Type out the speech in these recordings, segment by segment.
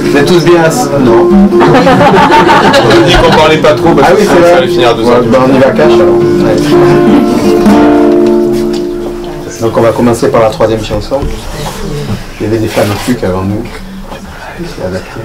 Vous êtes tous bien assis? Non. On a dit qu'on parlait pas trop parce que ça allait finir à 2 heures. On y va cash alors. Donc on va commencer par la 3e chanson. Il y avait des fans au truc avant nous. C'est adapté.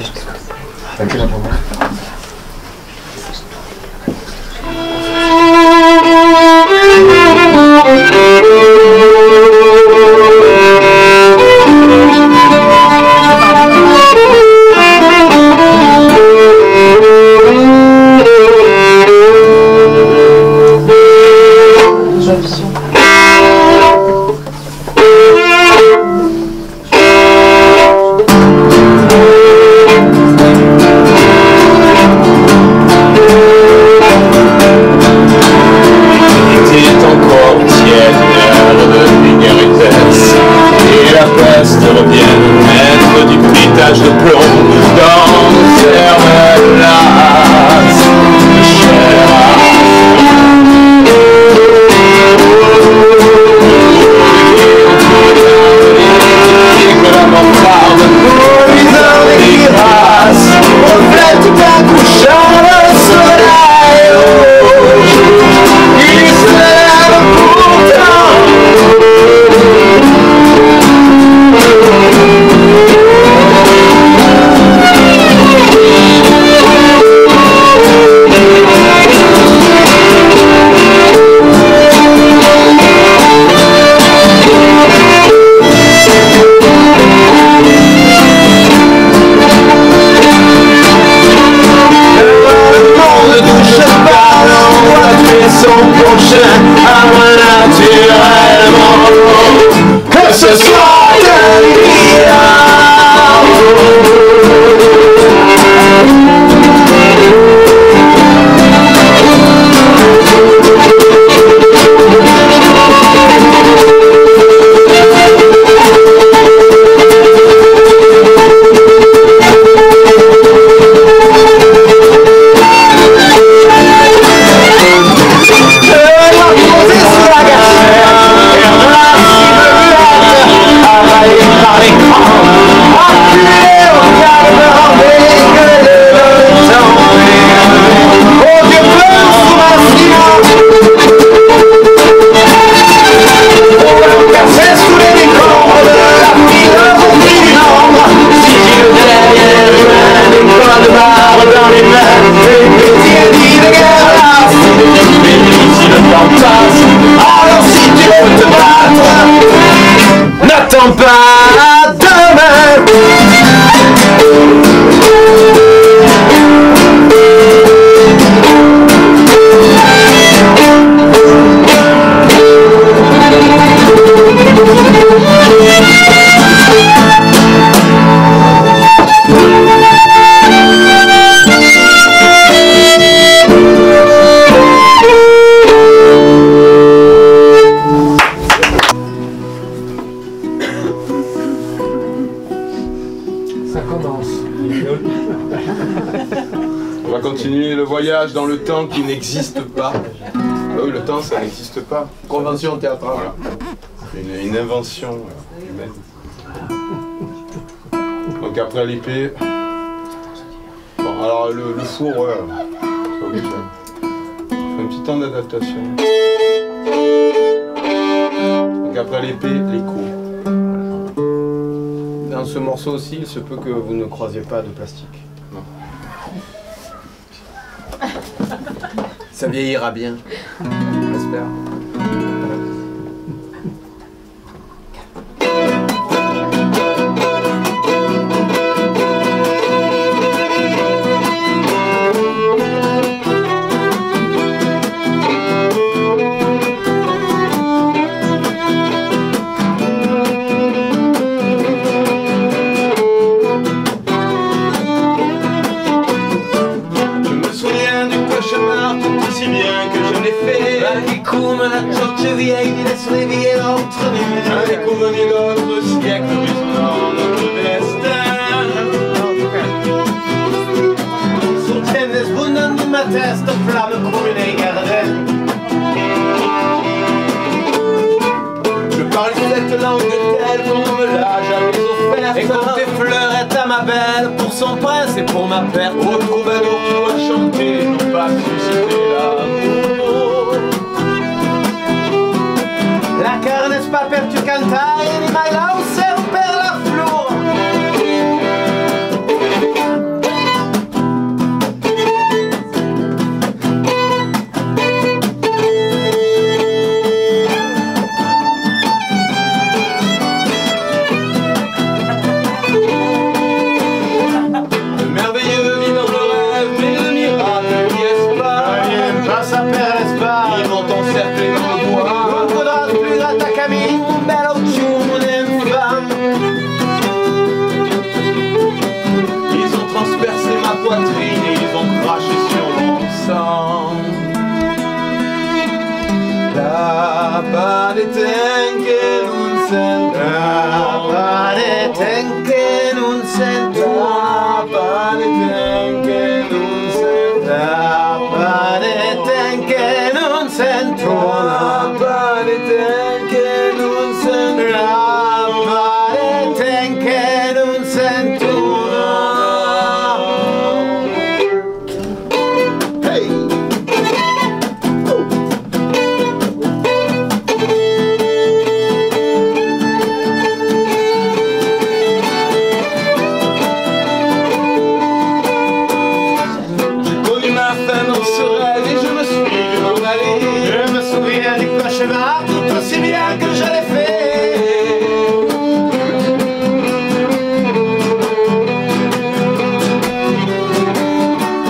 On va continuer le voyage dans le temps qui n'existe pas. Oui, le temps, ça n'existe pas. Convention théâtrale. Voilà. Une invention humaine. Donc après l'épée... Bon, alors le four, ouais, c'est pas obligé. Un petit temps d'adaptation. Donc après l'épée, l'écho. Dans ce morceau aussi, il se peut que vous ne croisiez pas de plastique. Non. Ça vieillira bien, j'espère. Je parle cette langue telle qu'on me l'a jamais offerte. Et quand tes fleurs est à ma belle pour son prince et pour ma perte. Au troubadour tu dois chanter, non pas susciter l'amour. La carne es pas per tu cantai, ni mai lau seu per la flor. Poitrine et ils ont craché sur mon sang. La padetenque non sento, la padetenque non sento, la padetenque non sento, la padetenque non sento, la padetenque non sento, la padetenque non sento. Tout aussi bien que je l'ai fait.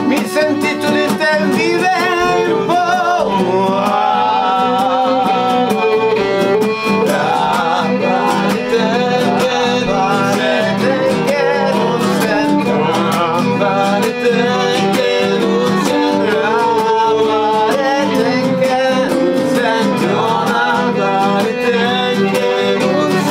Mi senti tu di te vivere un po'. La padetenque non sento, la padetenque non sento, la padetenque non sento.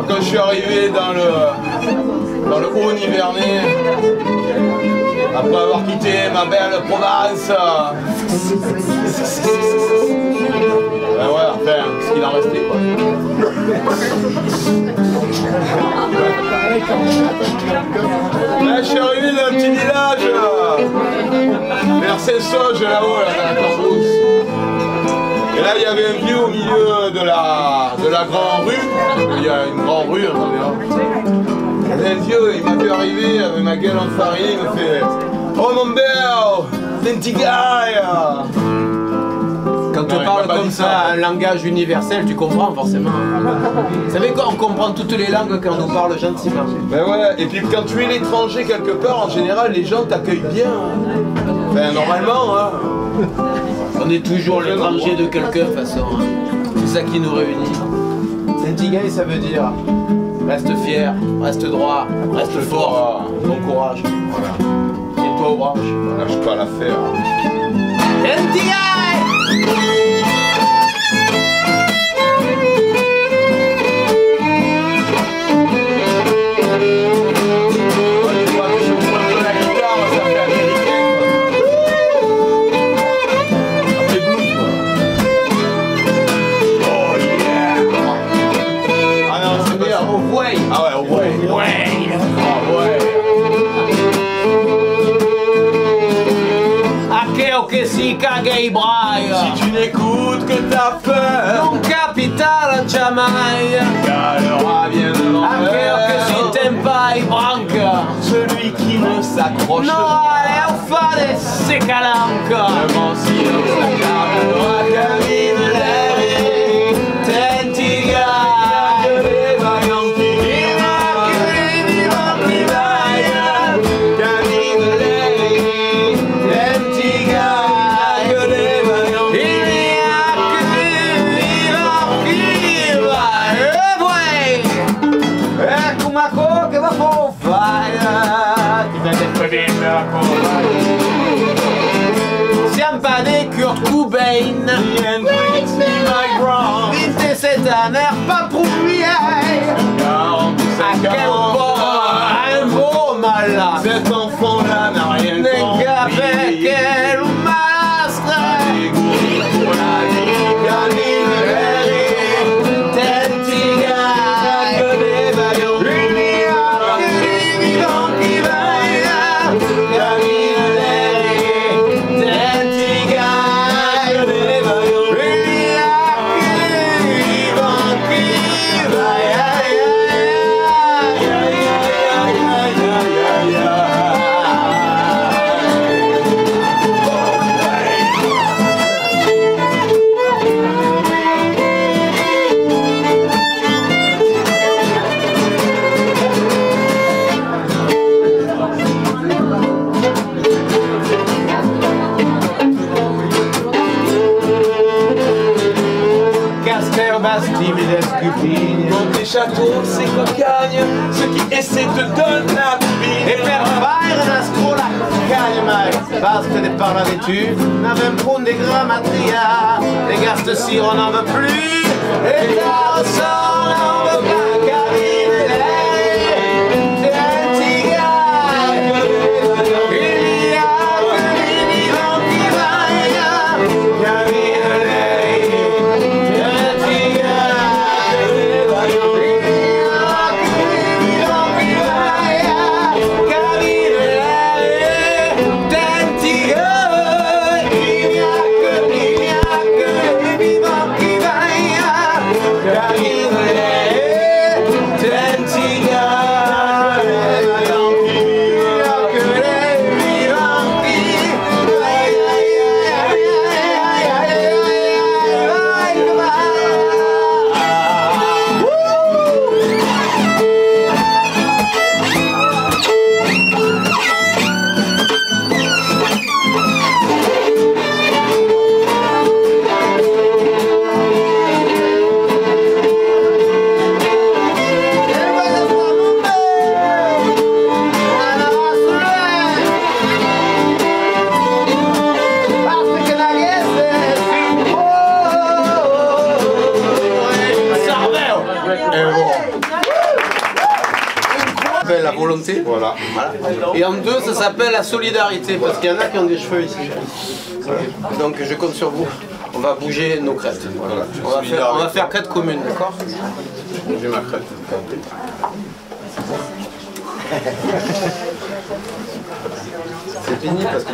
Quand je suis arrivé dans le Haut-Nivernais, après avoir quitté ma belle Provence, ben ouais, enfin, ce qu'il en restait quoi. Là, je suis arrivé dans un petit village, vers Saint-Sauge là-haut, là, dans la Cambrousse. Et là, il y avait un vieux au milieu de la grande rue. Il y a une grande rue, hein, il y avait un vieux, il m'a vu arriver avec ma gueule en farine, il me fait « Oh mon père, c'est un petit gars !» Quand on parle comme ça, un langage universel, tu comprends forcément. Vous savez quoi, on comprend toutes les langues quand on nous parle gentiment. Ben ouais, et puis quand tu es l'étranger quelque part, en général, les gens t'accueillent bien. Ben normalement, hein. On est toujours l'étranger de quelqu'un, de toute façon. C'est ça qui nous réunit. Sentigai, ça veut dire reste fier, reste droit, reste fort, bon courage. Voilà. Tiens-toi aux branches. Lâche pas l'affaire. Sentigai! Ah ouais, ouais, ouais. Ah ouais. A que Io che si caga i braille. Si tu n'écoutes que ta peur, Non capita non c'è mai. calera bien devant Anche che si tempa i branca. celui qui ne s'accroche No, è un fare se calanca. devant silence la caméra camine l'air. Tenti Que gai. les vaillants qui vivent qui vaillent, camine l'air. Tenti gai. Que les vaillants Il n'y a que chi va. E vuoi. Ecco una cosa che va a fare. Ti vede vedere siamo pas des Kurt Cobain. viennent with me my ground. 27 années, pas pour lui. À quel point un beau malade. Cet enfant-là n'a rien N'est qu'avec compris. quel malastre. Dégoûté pour la vie, camine l'air. Tenti gai. Que les vaillants Il n'y a que les vivants qui vaillent. Camine l'air. Tenti gai. que les vaillants Il n'y a que les vivants qui vaillent. Casper, Bastille, les Scupines. Dans tes châteaux, ces cocagnes, ceux qui essaient te donnent la E pupille. per fare una scuola cagna mai, basta de parler tu, n'avem prune de grammatria, les gars de cire on n'en veut plus, et là on sort, on veut pas caminer l'air, c'est un petit gars, il y a que les vivants qui vaillent, camine l'air, c'est un petit gars, il y a que les vivants qui vaillent, camine l'air, tenti gai, il n'y a que les vivants qui vaillent, camine l'air, tenti gai, il n'y a que les vivants qui La volonté. Voilà. Et en deux, ça s'appelle la solidarité, parce qu'il y en a qui ont des cheveux ici. Donc je compte sur vous. On va bouger nos crêtes. Voilà. On va faire crête commune, d'accord? J'ai ma crête. C'est fini parce que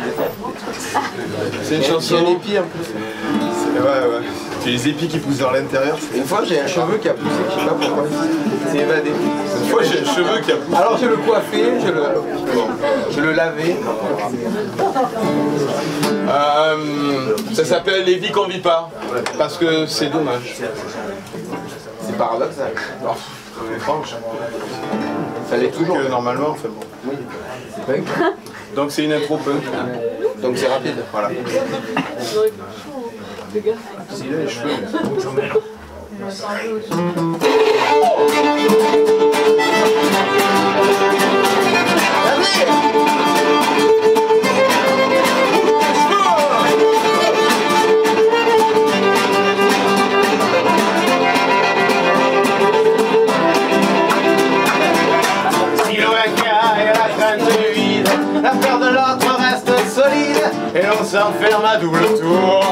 C'est une il y a chanson. un épi en plus. Ouais. C'est les épis qui poussent vers l'intérieur. Une fois, j'ai un cheveu qui a poussé, je sais pas pourquoi. C'est évadé. Une fois, j'ai le cheveu qui a poussé. Alors je le coiffais, je le lavais. Ça s'appelle Les vies qu'on vit pas. Parce que c'est dommage. C'est paradoxal. Franche. Fallait toujours. Que normalement, enfin bon. Punk. Donc c'est une intro punk. Donc c'est rapide. Voilà. S'il a les cheveux. Si le vainqueur et la crainte vide, la peur de l'autre reste solide, et l'on s'enferme à double tour.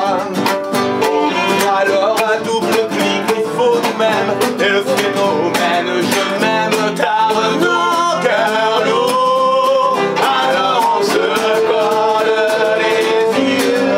Alors à double clic, il faut nous-mêmes. Et le phénomène, je m'aime, tarde nos cœurs lourds. Alors on se colle les yeux.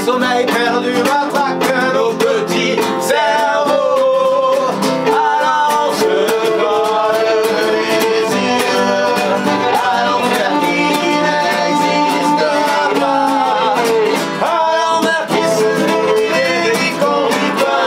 sommeil perdu matraque nos petits cerveaux. Alors on se vole les yeux à l'enfer qui n'existe pas, à l'enfer qui se nourrit des vies qu'on vit pas.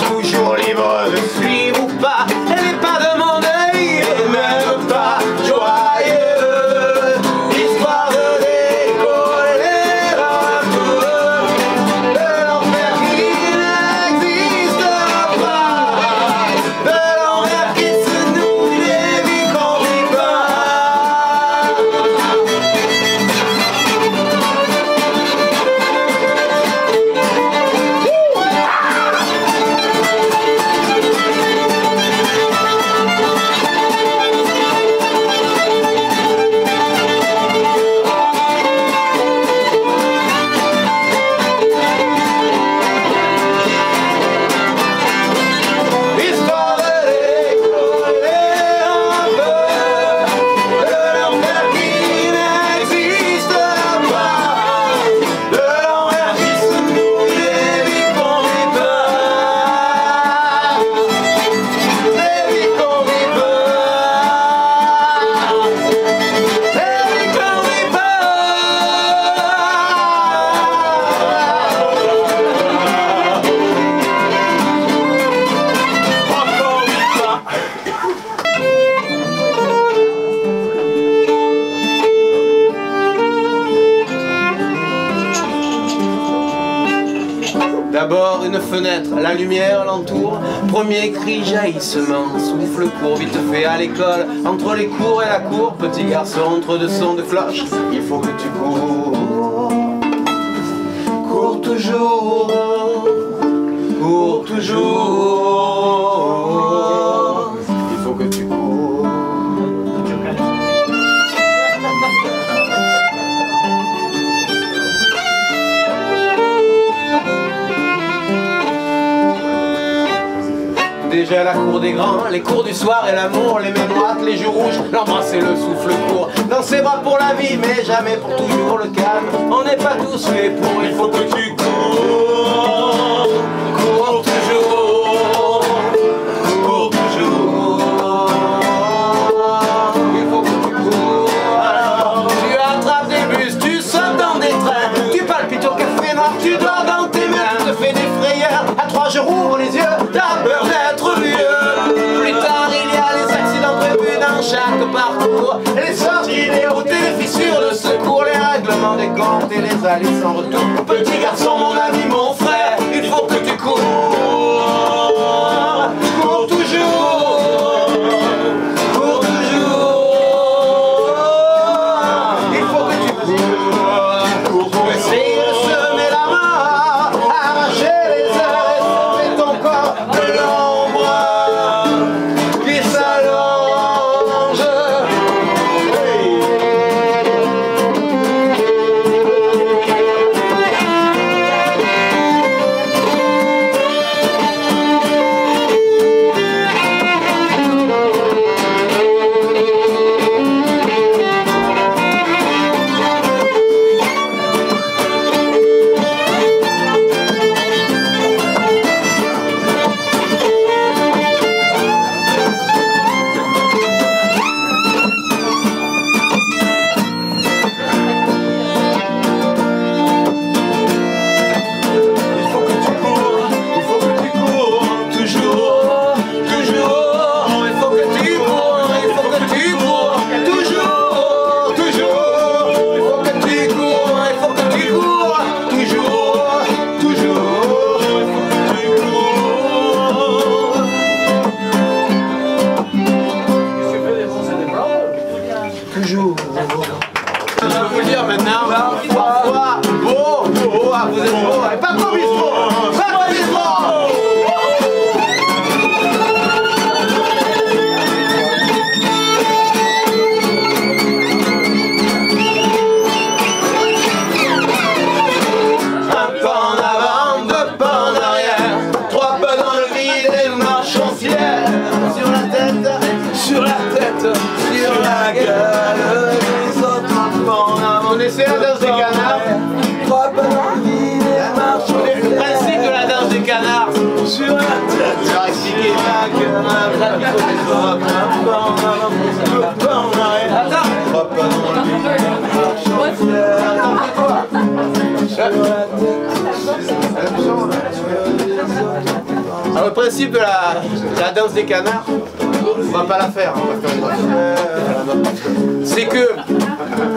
Toujours libre de suivre ou pas, elle n'est pas demandée, et même pas joyeux. Histoire de décoller un peu de l'enfer qui n'existe pas, de l'enfer qui se nourrit des vies qu'on vit pas. D'abord une fenêtre, la lumière l'entoure. Premier cri, jaillissement, souffle court, vite fait à l'école. Entre les cours et la cour, petit garçon entre deux sons de cloche. Il faut que tu cours, cours toujours, cours toujours. Il faut que tu cours. Déjà la cour des grands, les cours du soir et l'amour, les mains droites, les joues rouges, l'embrasser, le souffle court. Dans ses bras pour la vie, mais jamais pour toujours le calme. On n'est pas tous faits pour, il faut que tu cours, cours toujours, cours toujours. Il faut que tu cours. Alors, tu attrapes des bus, tu sautes dans des trains, tu palpites au café noir, tu dors dans tes mains, tu te fais des frayeurs. À 3 jours, ouvre les yeux, t'as peur d'être vieux. Plus tard, il y a les accidents prévus dans chaque parcours, les sorties des routes et les fissures de secours, les règlements des comptes et les allées sans retour. Petit garçon, mon ami, mon frère, il faut que tu cours, cours toujours, cours toujours. Il faut que tu cours pour essayer de semer la mort, arracher les heures et sauver ton corps de l'ombre qui s'allonge. Paco Bistro. Paco Bistro. Un pas en avant, deux pas en arrière, trois pas dans le vide et nous marchons fiers. Sur la tête, sur la tête, sur la gueule. Les autres un pas en avant. On essaie la danse des canards. Trois pas dans le vide et nous marchons fiers. Le principe de la danse des canards. Sur la tête, je vais expliquer. La gueule. Un pas en avant, deux pas en arrière. Attends. Trois pas dans le vide et nous marchons fiers. Alors le principe de la danse des canards, on va pas la faire, c'est que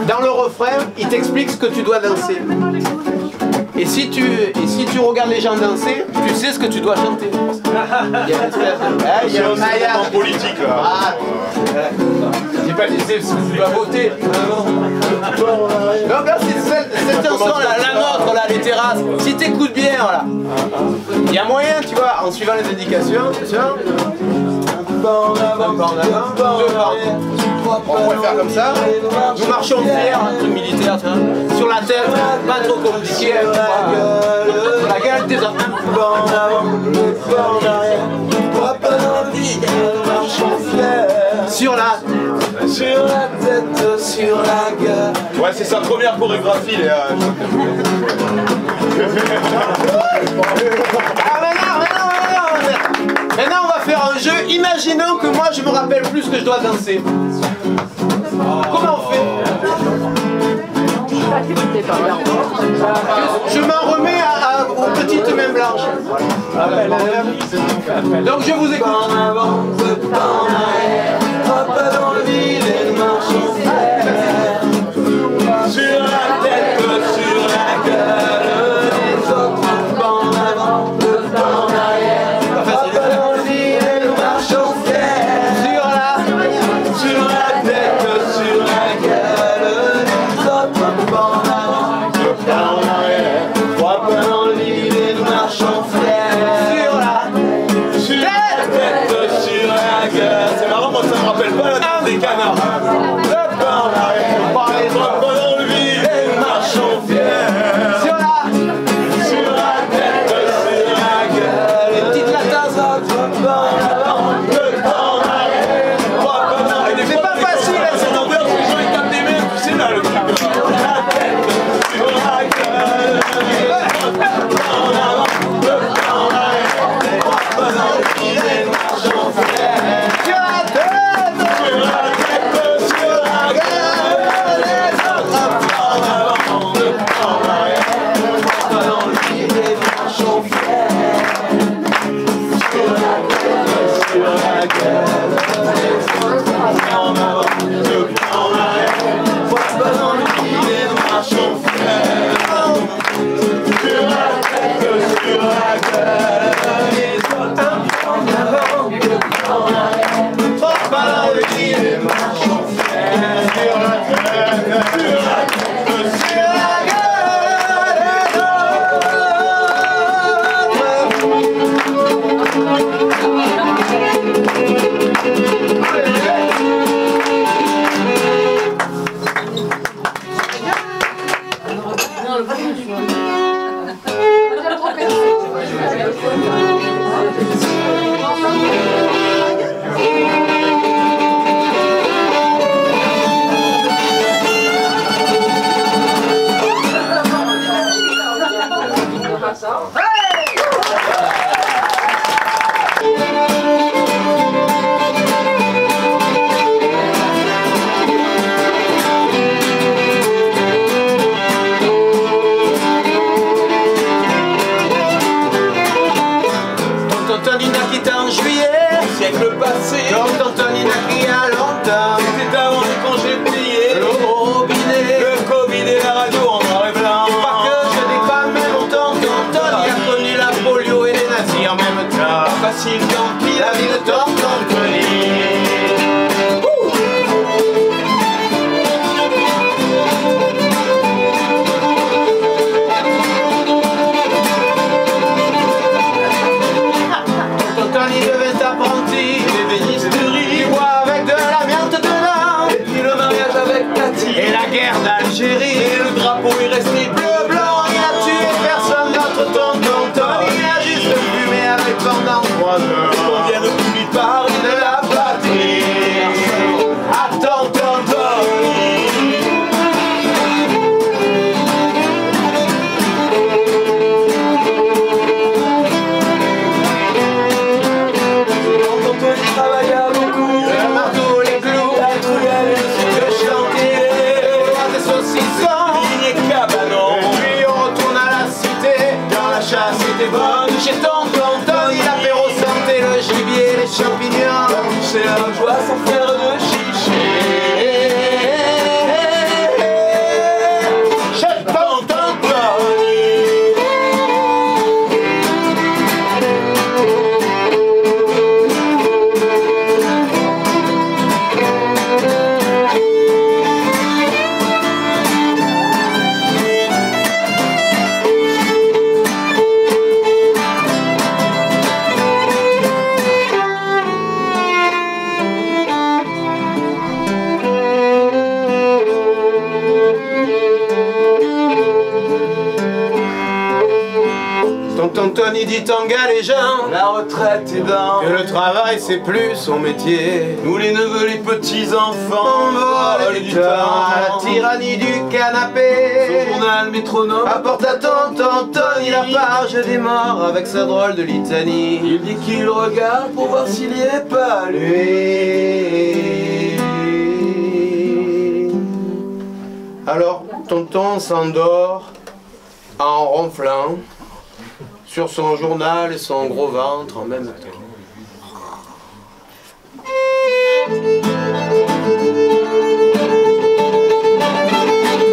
dans le refrain, il t'explique ce que tu dois danser. Et si tu regardes les gens danser, tu sais ce que tu dois chanter. Il y a une espèce de... il y a un maillage politique là. Ah, j'ai pas dit ce que tu dois voter. Donc là, c'est cette chanson là, la nôtre là, les terrasses. Si t'écoutes bien, voilà. Il y a moyen, tu vois, en suivant les indications, un pas en avant, deux pas en arrière. On pourrait faire comme ça. Nous marchons fiers, un truc militaire, tu vois. Sur la tête, pas trop compliqué. La gueule des autres. Un pas en avant, deux pas en arrière. Trois pas dans le vide, nous marchons fiers. Sur la tête, sur la gueule. Ouais, c'est sa première chorégraphie, Léa. Maintenant, on va faire un jeu. Imaginons que moi, je me rappelle plus ce que je dois danser. Comment on fait? Je m'en remets aux petites mains blanches. Donc, je vous écoute. Sur la tête, sur la gueule. Les autres pas en avant, deux pas en arrière. Pas dans le vide et nous marchons fiers. Sur la tête, sur la gueule. Les autres pas en avant, deux pas en arrière. Trois pas dans le vide et nous marchons fiers. Sur la tête, sur la gueule. C'est marrant, moi ça me rappelle pas la danse des canards. Deux pas en arrière. Trois pas dans le vide et nous marchons fiers. Sur la tête, sur la gueule. Les petites latins, deux pas en avant, deux pas en arrière. Trois pas dans le vide. C'est pas facile, hein, C'est l'ambiance, les gens ils tapent des mains, tu sais là le truc. sur la tête, sur la gueule. Deux pas en avant, deux pas en arrière. Trois pas dans le vide et nous marchons fiers. Sur la tête, sur la gueule. Les autres pas en avant, deux pas en arrière. Trois pas dans le vide et nous marchons fiers. Sur la tête, sur la gueule. Les autres pas en avant, deux pas en arrière. Trois pas dans le vide et nous marchons fiers. Sur la tête, sur la gueule. Les autres pas en avant, deux pas en arrière. Trois pas dans le vide et nous marchons fiers. Sur la tête, sur la tête, sur la gueule. Tontonina qui était en juillet, siècle passé. Donc Tontonina qui a longtemps. C'était avant les congés payés. Le robinet, Le Covid et la radio en noir et blanc. pas que je n'ai pas même longtemps. Tonton, il a connu la polio et les nazis en même temps. Facile tant pis la vie de Tonton Tony. chasse était bonne. Chez tonton Tony, l'apéro sentait le gibier, les champignons. C'est la joie sans faire de chichi. Chez tonton Tony. Tonton Tony dit en galéjant, La retraite est dans. que le travail c'est plus son métier. Nous les neveux, les petits On enfants, vole du temps à la tyrannie du Son canapé. journal métronome. Apporte à tonton Tony la page des morts avec sa drôle de litanie. Il dit qu'il regarde pour voir s'il y est pas lui. Alors tonton s'endort en ronflant sur son journal et son gros ventre en même temps.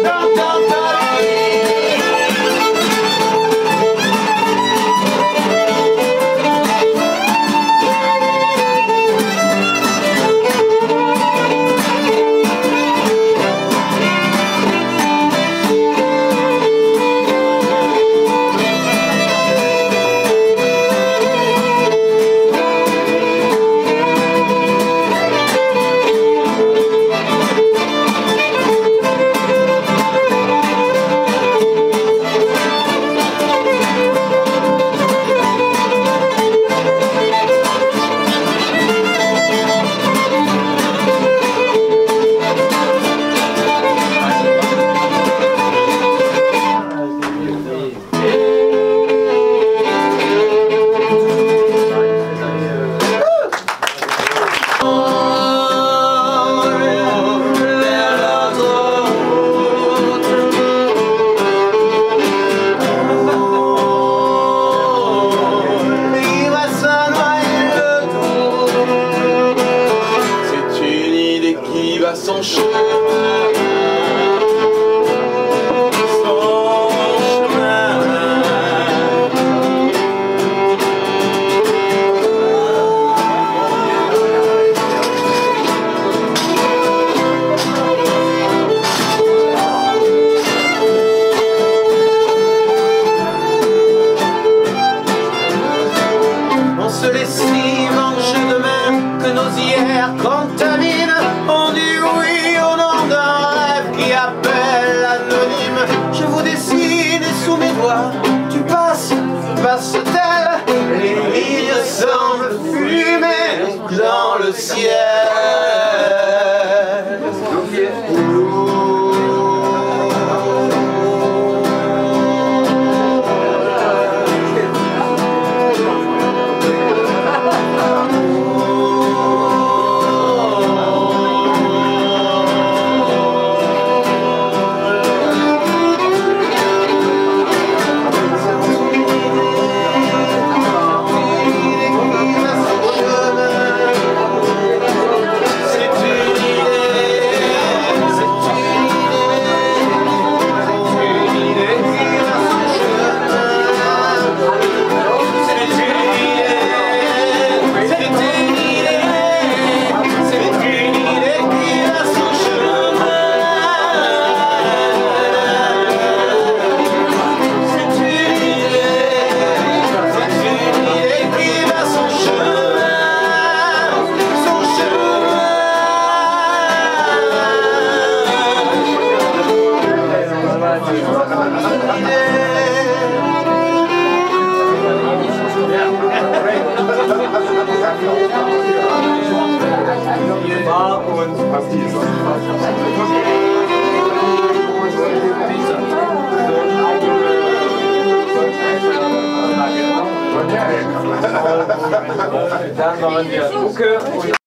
Tonton Tony. Son chemin, son chemin. On se lessive en chemin que nos hier contaminent. On dit oui au nom d'un rêve qui appelle anonyme. Je vous dessine et sous mes doigts tu passes, passe-t-elle. Les lignes semblent fumer dans le ciel. Dann waren wir Bucke und